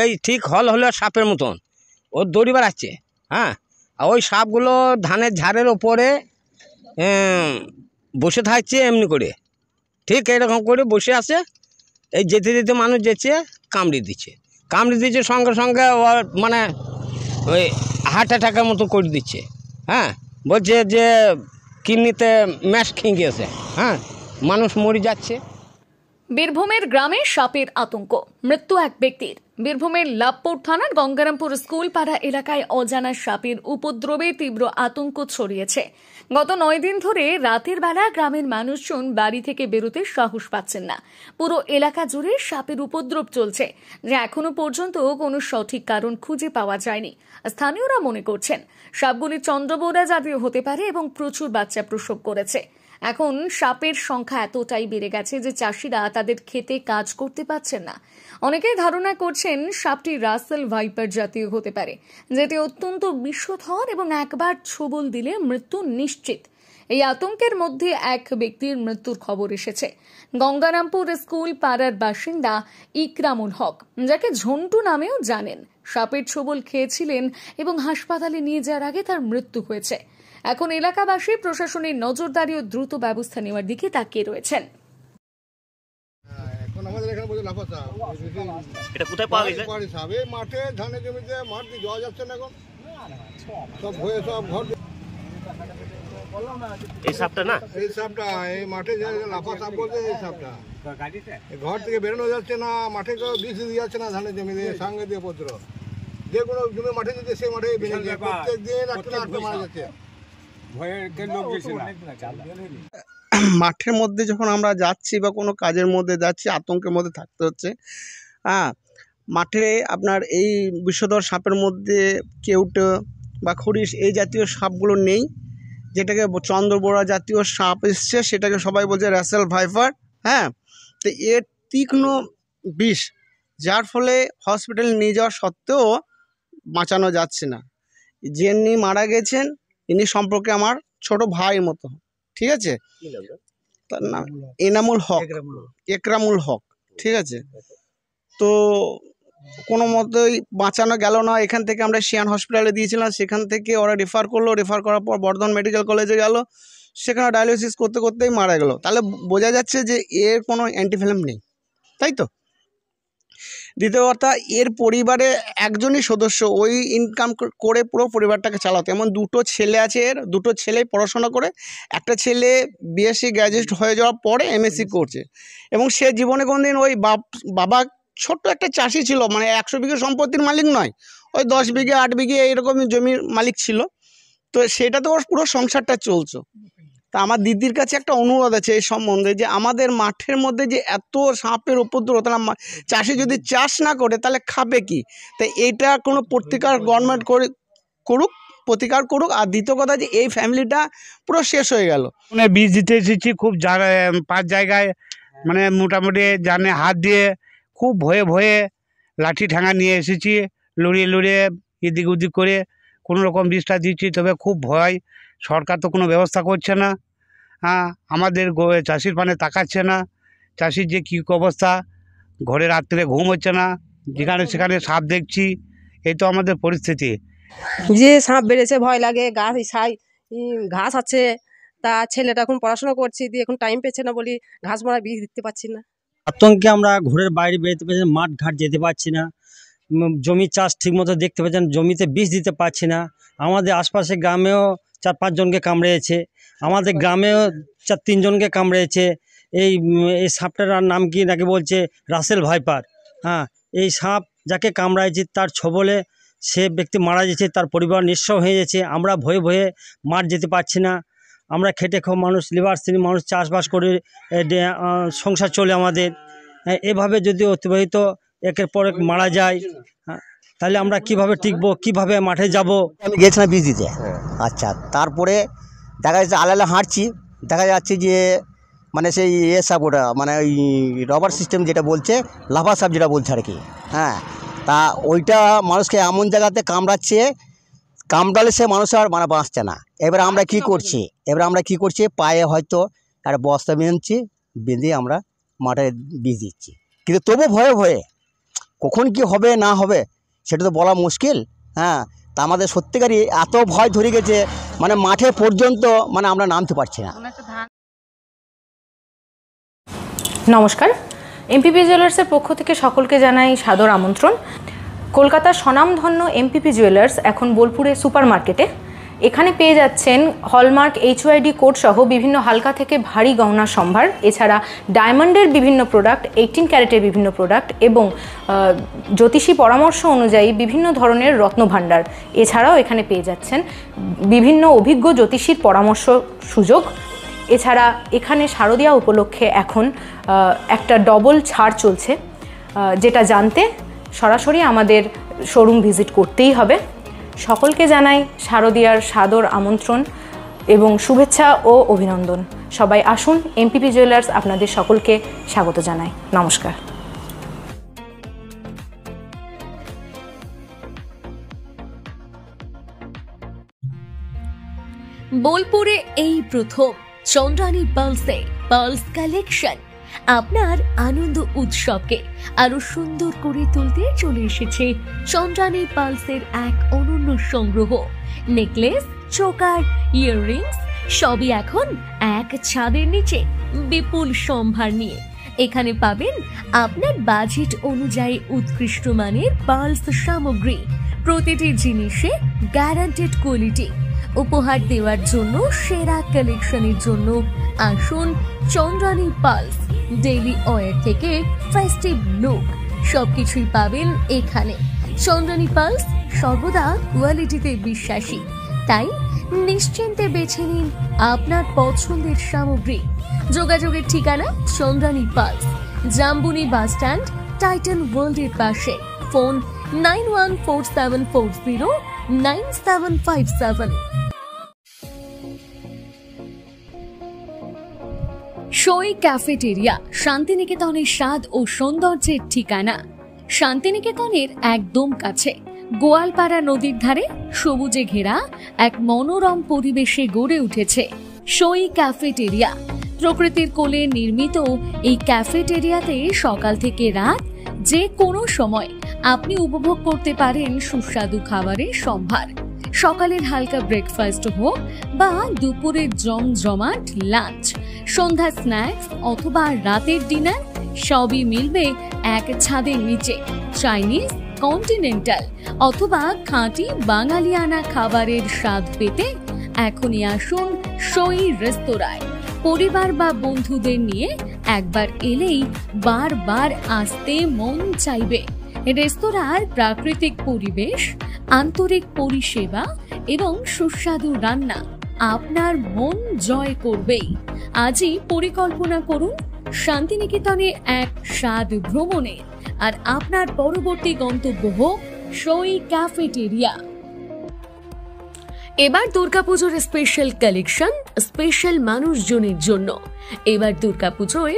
এই ঠিক হল হলো সাপের মতন ও দড়ি বেড়াচ্ছে। হ্যাঁ, আর ওই সাপগুলো ধানের ঝাড়ের ওপরে বসে থাকছে এমনি করে, ঠিক এরকম করে বসে আছে। এই যেতে যেতে মানুষ যেছে কামড়ে দিচ্ছে সঙ্গে সঙ্গে ও মানে ওই হার্ট অ্যাটাকের মতো করে দিচ্ছে। হ্যাঁ, বলছে যে কিডনিতে ম্যাশ খেয়ে গিয়েছে। হ্যাঁ, মানুষ মরে যাচ্ছে। বীরভূমের গ্রামে সাপের আতঙ্ক, মৃত্যু এক ব্যক্তির। বীরভূমের লাভপুর থানার গঙ্গারামপুর স্কুল পাড়া এলাকায় অজানা সাপের উপদ্রবে তীব্র আতঙ্ক ছড়িয়েছে। গত 9 দিন ধরে রাতের বেলা গ্রামের মানুষজন বাড়ি থেকে বেরোতে সাহস পাচ্ছেন না। পুরো এলাকা জুড়ে সাপের উপদ্রব চলছে, যা এখনো পর্যন্ত কোনো সঠিক কারণ খুঁজে পাওয়া যায়নি। স্থানীয়রা মনে করছেন সাপগুলি চন্দ্রবোড়া জাতীয় হতে পারে এবং প্রচুর বাচ্চা প্রসব করেছে। এখন সাপের সংখ্যা এতটাই বেড়ে গেছে যে চাষিরা তাদের ক্ষেতে কাজ করতে পারছেন না। অনেকেই ধারণা করছেন সাপটি রাসেল ভাইপার জাতীয় হতে পারে, যেটি অত্যন্ত বিষধর এবং একবার ছোবল দিলে মৃত্যু নিশ্চিত। এই আতঙ্কের মধ্যে এক ব্যক্তির মৃত্যুর খবর এসেছে। গঙ্গারামপুর স্কুল পাড়ার বাসিন্দা ইকরামুল হক, যাকে ঝন্টু নামেও জানেন, সাপের ছোবল খেয়েছিলেন এবং হাসপাতালে নিয়ে যাওয়ার আগে তার মৃত্যু হয়েছে। এখন এলাকাবাসী প্রশাসনের নজরদারি ও দ্রুত ব্যবস্থা নেওয়ার দিকে তাকিয়ে রয়েছেন। এখন আমাদের এখানে বলছে লাফা সাপ, এটা কোথায় পাওয়া গেছে? সাপ এই মাঠে ধানের জমিতে, মাঠ দিয়ে যাওয়া যাচ্ছে না এখন, সব হয়ে সব ঘর। এই সাপটা না, এই সাপটা এই মাঠে যে লাফা সাপ বলছে, এই সাপটা ঘর থেকে বেরোনো যাচ্ছে না, মাঠে কেউ বিষ দিয়ে যাচ্ছে না, ধানের জমিতে সঙ্গে দিয়ে পত্র যে কোনো জমি মাঠে যেতে সেই মাঠে বেরিয়ে যায়, প্রত্যেক দিন একটা মারা যাচ্ছে। মাঠের মধ্যে যখন আমরা যাচ্ছি বা কোনো কাজের মধ্যে যাচ্ছি, আতঙ্কের মধ্যে থাকতে হচ্ছে। হ্যাঁ, মাঠে আপনার এই বিষধর সাপের মধ্যে কেউটো বা খরিশ এই জাতীয় সাপগুলো নেই, যেটাকে চন্দ্রবোড়া জাতীয় সাপ এসছে, সেটাকে সবাই বলছে রাসেল ভাইপার। হ্যাঁ, তো এর তীক্ষ্ণ বিষ, যার ফলে হসপিটালে নিয়ে যাওয়া সত্ত্বেও বাঁচানো যাচ্ছে না। যিনি মারা গেছেন ইনি সম্পর্কে আমার ছোট ভাইয়ের মতো, ঠিক আছে? তার নাম এনামুল হক, একরামুল হক, ঠিক আছে? তো কোনো মতোই বাঁচানো গেল না। এখান থেকে আমরা শিয়ান হসপিটালে দিয়েছিলাম, সেখান থেকে ওরা রেফার করলো, রেফার করার পর বর্ধমান মেডিকেল কলেজে গেল, সেখানে ডায়ালিসিস করতে করতেই মারা গেল। তাহলে বোঝা যাচ্ছে যে এর কোনো অ্যান্টিভেনম নেই, তাই তো? দ্বিতীয় কথা, এর পরিবারে একজনই সদস্য ওই ইনকাম করে পুরো পরিবারটাকে চালাতো। এমন দুটো ছেলে আছে, এর দুটো ছেলেই পড়াশোনা করে, একটা ছেলে বিএসসি গ্র্যাজুয়েট হয়ে যাওয়ার পরে এমএসসি করছে, এবং সে জীবনে কোনোদিন ওই বাবা ছোট্ট একটা চাষি ছিল, মানে 100 বিঘে সম্পত্তির মালিক নয়, ওই 10 বিঘে 8 বিঘে এইরকম জমির মালিক ছিল। তো সেটা তো ওর পুরো সংসারটা চলছে। তা আমার দিদির কাছে একটা অনুরোধ আছে এই সম্বন্ধে, যে আমাদের মাঠের মধ্যে যে এত সাপের উপদ্রব, তাহলে চাষি যদি চাষ না করে তাহলে খাবে কি? তাই এইটা কোনো প্রতিকার গভর্নমেন্ট করুক, প্রতিকার করুক। আর দ্বিতীয় কথা, যে এই ফ্যামিলিটা পুরো শেষ হয়ে গেল। মানে বীজ দিতে এসেছি খুব জায়গায়, 5 জায়গায়, মানে মোটামুটি জানে হাত দিয়ে খুব ভয়ে ভয়ে লাঠি ঠ্যাঙা নিয়ে এসেছি, লড়িয়ে লড়িয়ে এদিক ওদিক করে কোনো রকম বীজটা দিচ্ছি। তবে খুব ভয়, সরকার তো কোনো ব্যবস্থা করছে না। হ্যাঁ, আমাদের চাষির পানে তাকাচ্ছে না। চাষির যে কী অবস্থা, ঘরে রাত্রে ঘুম হচ্ছে না, যেখানে সেখানে সাপ দেখছি, এই তো আমাদের পরিস্থিতি। যে সাপ বেড়েছে ভয় লাগে, ঘাস আছে, তা ছেলেটা এখন পড়াশোনা করছি, দিয়ে এখন টাইম পেচ্ছে না বলি ঘাস মারা বীজ দিতে পারছি না। আতঙ্কে আমরা ঘরের বাইরে বেরোতে পারছি না, মাঠ ঘাট যেতে পারছি না, জমির চাষ ঠিকমতো দেখতে পাচ্ছি না, জমিতে বীজ দিতে পারছি না। আমাদের আশপাশে গ্রামেও 4-5 জনকে কামড়েছে, আমাদের গ্রামেও 4-3 জনকে কামড়েছে। এই সাপটার নাম কি নাকি বলছে রাসেল ভাইপার। হ্যাঁ, এই সাপ যাকে কামড়াইছে তার ছবলে সে ব্যক্তি মারা যাচ্ছে, তার পরিবার নিঃস্ব হয়ে যাচ্ছে। আমরা ভয়ে ভয়ে মাঠ যেতে পারছি না। আমরা খেটে খাওয়া মানুষ, লেবার শ্রেণীর মানুষ, চাষবাস করে সংসার চলে আমাদের। এভাবে যদি অতিবাহিত একের পর এক মারা যায়, তাহলে আমরা কিভাবে টিকবো, কিভাবে মাঠে যাব? আমি গেছিলাম বীজ দিতে। আচ্ছা, তারপরে দেখা যাচ্ছে আলাদা হাঁটছি, দেখা যাচ্ছে যে মানে সেই সাপ, ওটা মানে ওই রবার সিস্টেম যেটা বলছে, লাফা সাপ যেটা বলছে আর কি। হ্যাঁ, তা ওইটা মানুষকে এমন জায়গাতে কামড়ালে সে মানুষ আর মানে বাঁচছে না। এবার আমরা কি করছি, পায়ে হয়তো একটা বস্তা বেঁধে আমরা মাঠে বীজ দিচ্ছি, কিন্তু তবু ভয়ে ভয়ে কখন কি হবে না হবে সেটা তো বলা মুশকিল। হ্যাঁ, তা আমাদের সত্যিকারই এত ভয় ধরে গেছে, মানে মাঠে পর্যন্ত মানে আমরা নামতে পারছি না। নমস্কার, এমপিপি জুয়েলার্সের পক্ষ থেকে সকলকে জানাই সাদর আমন্ত্রণ। কলকাতার স্বনামধন্য এমপিপি জুয়েলার্স এখন বোলপুরে সুপার মার্কেটে। এখানে পেয়ে যাচ্ছেন হলমার্ক HYD কোড সহ বিভিন্ন হালকা থেকে ভারী গহনা সম্ভার, এছাড়া ডায়মন্ডের বিভিন্ন প্রোডাক্ট, 18 ক্যারেটের বিভিন্ন প্রোডাক্ট এবং জ্যোতিষী পরামর্শ অনুযায়ী বিভিন্ন ধরনের রত্নভাণ্ডার। এছাড়াও এখানে পেয়ে যাচ্ছেন বিভিন্ন অভিজ্ঞ জ্যোতিষীর পরামর্শ সুযোগ। এছাড়া এখানে শারদীয়া উপলক্ষে এখন একটা ডবল ছাড় চলছে, যেটা জানতে সরাসরি আমাদের শোরুম ভিজিট করতেই হবে। সকলকে জানাই শারদীয়ার সাদর আমন্ত্রণ এবং শুভেচ্ছা ও অভিনন্দন। সবাই আসুন, এমপিপি জুয়েলার্স আপনাদের সকলকে স্বাগত জানাই। নমস্কার। বোলপুরে এই প্রথম চন্দ্রানী পালসে পালস কালেকশন আপনার আনন্দ উৎসবকে আরো সুন্দর করে তুলতে চলে এসেছে চন্দ্রানী পালসের এক অনন্য সংগ্রহ। নেকলেস, চোকার, ইয়াররিংস সবই এখন এক ছাদের নিচে বিপুল সম্ভার নিয়ে। এখানে পাবেন আপনার বাজেট অনুযায়ী উৎকৃষ্ট মানের পালস সামগ্রী, প্রতিটি জিনিসে গ্যারান্টেড কোয়ালিটি। উপহার দেওয়ার জন্য সেরা কালেকশনের জন্য আসুন চন্দ্রানী পালস। ডেইলি ওয়্যার থেকে ফেস্টিভ লুক সবকিছুই পাবেন এখানে। চন্দ্রানী পালস সর্বদা কোয়ালিটিতে বিশ্বাসী, তাই নিশ্চিন্তে বেছে নিন আপনার পছন্দের সামগ্রী। যোগাযোগের ঠিকানা Chandrani pulse, Jambuni bus stand, Titan ওয়ার্ল্ডের পাশে। ফোন 9147409757। সই ক্যাফেটেরিয়া শান্তিনিকেতনের স্বাদ ও সৌন্দর্যের ঠিকানা। শান্তিনিকেতনের একদম কাছে গোয়ালপাড়া নদীর ধারে সবুজে ঘেরা এক মনোরম পরিবেশে গড়ে উঠেছে সই ক্যাফেটেরিয়া। প্রকৃতির কোলে নির্মিত এই ক্যাফেটেরিয়াতে সকাল থেকে রাত যে কোনো সময় আপনি উপভোগ করতে পারেন সুস্বাদু খাবারের সম্ভার। সকালের হালকা ব্রেকফাস্ট হোক বা দুপুরের জমজমাট লাঞ্চ, সন্ধ্যা স্ন্যাক্স অথবা রাতের ডিনার, সবই মিলবে এক ছাদের নিচে। চাইনিজ, কন্টিনেন্টাল অথবা খাঁটি বাঙালিয়ানা খাবারের স্বাদ পেতে এখনই আসুন সই রেস্তোরাঁয়। পরিবার বা বন্ধুদের নিয়ে একবার এলেই বারবার আসতে মন চাইবে। রেস্তোরাঁর প্রাকৃতিক পরিবেশ, আন্তরিক পরিষেবা এবং সুস্বাদু রান্না আপনার মন জয় করবেই। আজই পরিকল্পনা করুন শান্তিনিকেতনে এক স্বাদ ভ্রমণের, আর আপনার পরবর্তী গন্তব্য হোক সই ক্যাফেটেরিয়া। এবার দুর্গাপুজোর স্পেশাল কালেকশন, স্পেশাল মানুষজনের জন্য। এবার দুর্গাপুজোয়